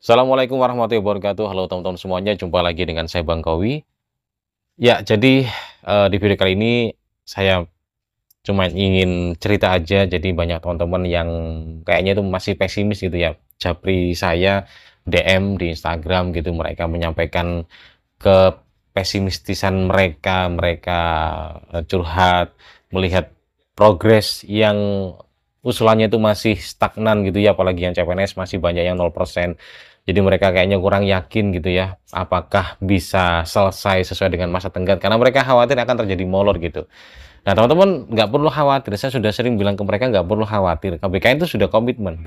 Assalamualaikum warahmatullahi wabarakatuh. Halo teman-teman semuanya, jumpa lagi dengan saya Bang Kowi. Ya, jadi di video kali ini saya cuma ingin cerita aja. Jadi banyak teman-teman yang kayaknya itu masih pesimis gitu ya. Japri saya DM di Instagram gitu, mereka menyampaikan kepesimistisan mereka, curhat melihat progres yang usulannya itu masih stagnan gitu ya, apalagi yang CPNS masih banyak yang 0%. Jadi mereka kayaknya kurang yakin gitu ya, apakah bisa selesai sesuai dengan masa tenggat, karena mereka khawatir akan terjadi molor gitu. Nah teman-teman nggak perlu khawatir, saya sudah sering bilang ke mereka nggak perlu khawatir, BKN itu sudah komitmen,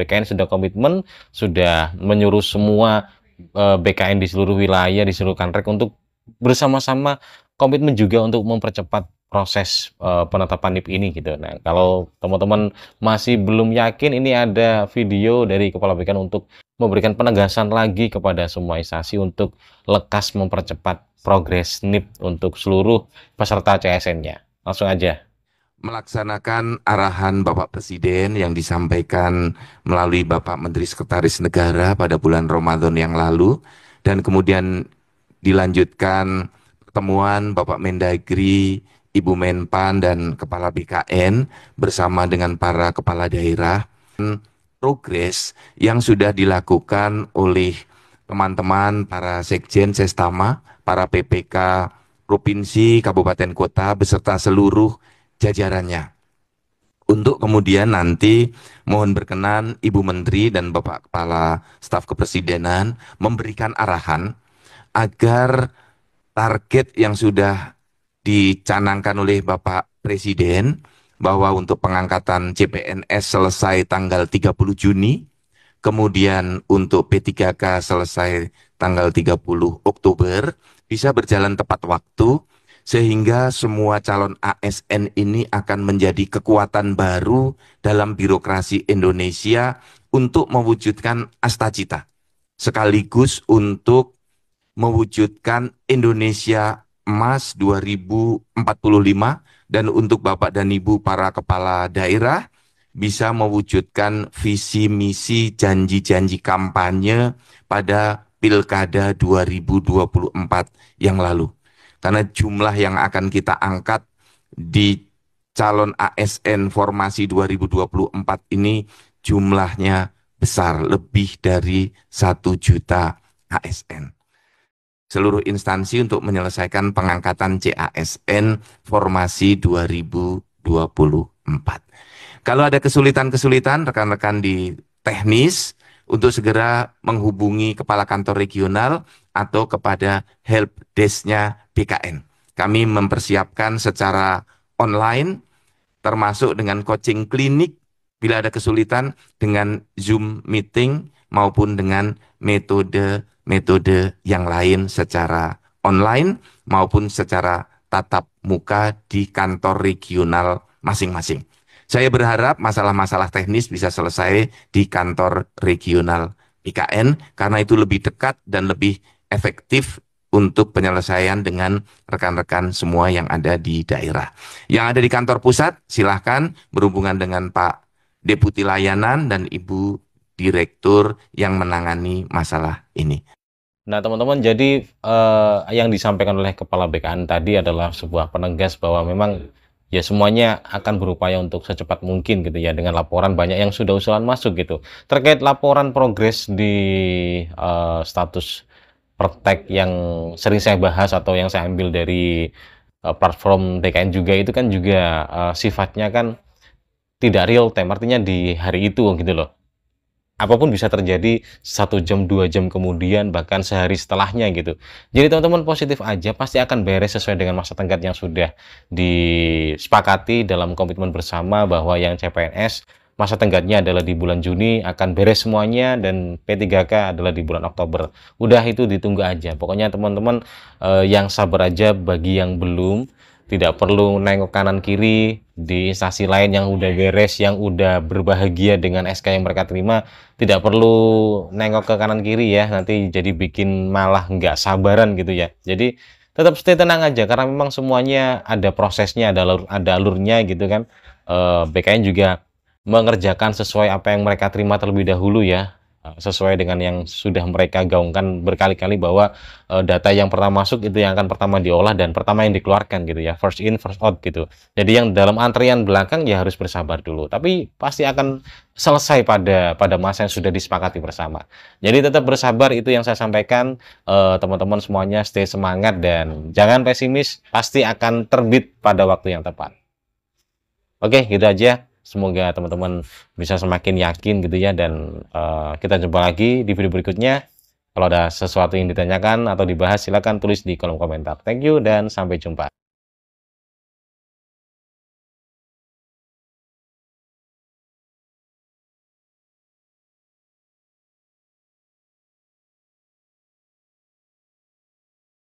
sudah menyuruh semua BKN di seluruh wilayah, di seluruh kantrek untuk bersama-sama komitmen juga untuk mempercepat proses penetapan NIP ini gitu. Nah, kalau teman-teman masih belum yakin, ini ada video dari Kepala BKN untuk memberikan penegasan lagi kepada semua instansi untuk lekas mempercepat progres NIP untuk seluruh peserta CSN-nya. Langsung aja. Melaksanakan arahan Bapak Presiden yang disampaikan melalui Bapak Menteri Sekretaris Negara pada bulan Ramadan yang lalu, dan kemudian dilanjutkan pertemuan Bapak Mendagri, Ibu Menpan, dan Kepala BKN bersama dengan para kepala daerah. Progres yang sudah dilakukan oleh teman-teman para Sekjen Sestama, para PPK Provinsi, Kabupaten Kota, beserta seluruh jajarannya. Untuk kemudian nanti mohon berkenan Ibu Menteri dan Bapak Kepala Staf Kepresidenan memberikan arahan agar target yang sudah dicanangkan oleh Bapak Presiden bahwa untuk pengangkatan CPNS selesai tanggal 30 Juni, kemudian untuk P3K selesai tanggal 30 Oktober, bisa berjalan tepat waktu sehingga semua calon ASN ini akan menjadi kekuatan baru dalam birokrasi Indonesia untuk mewujudkan Astacita, sekaligus untuk mewujudkan Indonesia Emas 2045, dan untuk Bapak dan Ibu para kepala daerah bisa mewujudkan visi misi janji-janji kampanye pada Pilkada 2024 yang lalu. Karena jumlah yang akan kita angkat di calon ASN formasi 2024 ini jumlahnya besar, lebih dari 1 juta ASN. Seluruh instansi untuk menyelesaikan pengangkatan CASN formasi 2024. Kalau ada kesulitan-kesulitan rekan-rekan di teknis, untuk segera menghubungi Kepala Kantor Regional atau kepada helpdesk-nya BKN. Kami mempersiapkan secara online, termasuk dengan coaching klinik bila ada kesulitan, dengan Zoom meeting maupun dengan metode-metode yang lain secara online maupun secara tatap muka di kantor regional masing-masing. Saya berharap masalah-masalah teknis bisa selesai di kantor regional IKN karena itu lebih dekat dan lebih efektif untuk penyelesaian dengan rekan-rekan semua yang ada di daerah. Yang ada di kantor pusat, silahkan berhubungan dengan Pak Deputi Layanan dan Ibu Direktur yang menangani masalah ini. Nah, teman-teman, jadi yang disampaikan oleh Kepala BKN tadi adalah sebuah penegas bahwa memang ya semuanya akan berupaya untuk secepat mungkin gitu ya, dengan laporan banyak yang sudah usulan masuk gitu. Terkait laporan progres di status Pertek yang sering saya bahas atau yang saya ambil dari platform BKN juga, itu kan juga sifatnya kan tidak real time, artinya di hari itu gitu loh. Apapun bisa terjadi 1 jam, 2 jam kemudian, bahkan sehari setelahnya gitu. Jadi teman-teman positif aja, pasti akan beres sesuai dengan masa tenggat yang sudah disepakati dalam komitmen bersama, bahwa yang CPNS masa tenggatnya adalah di bulan Juni, akan beres semuanya, dan P3K adalah di bulan Oktober. Udah, itu ditunggu aja. Pokoknya teman-teman yang sabar aja. Bagi yang belum, tidak perlu nengok kanan kiri di instansi lain yang udah beres, yang udah berbahagia dengan SK yang mereka terima. Tidak perlu nengok ke kanan kiri ya, nanti jadi bikin malah nggak sabaran gitu ya. Jadi tetap stay tenang aja, karena memang semuanya ada prosesnya, ada alurnya gitu kan. BKN juga mengerjakan sesuai apa yang mereka terima terlebih dahulu ya. sesuai dengan yang sudah mereka gaungkan berkali-kali bahwa data yang pertama masuk itu yang akan pertama diolah dan pertama yang dikeluarkan gitu ya, first in first out gitu. Jadi yang dalam antrian belakang ya harus bersabar dulu, tapi pasti akan selesai pada masa yang sudah disepakati bersama. Jadi tetap bersabar, itu yang saya sampaikan. Teman-teman semuanya stay semangat dan jangan pesimis, pasti akan terbit pada waktu yang tepat. Oke, gitu aja. Semoga teman-teman bisa semakin yakin gitu ya, dan kita jumpa lagi di video berikutnya. Kalau ada sesuatu yang ditanyakan atau dibahas, silakan tulis di kolom komentar. Thank you dan sampai jumpa.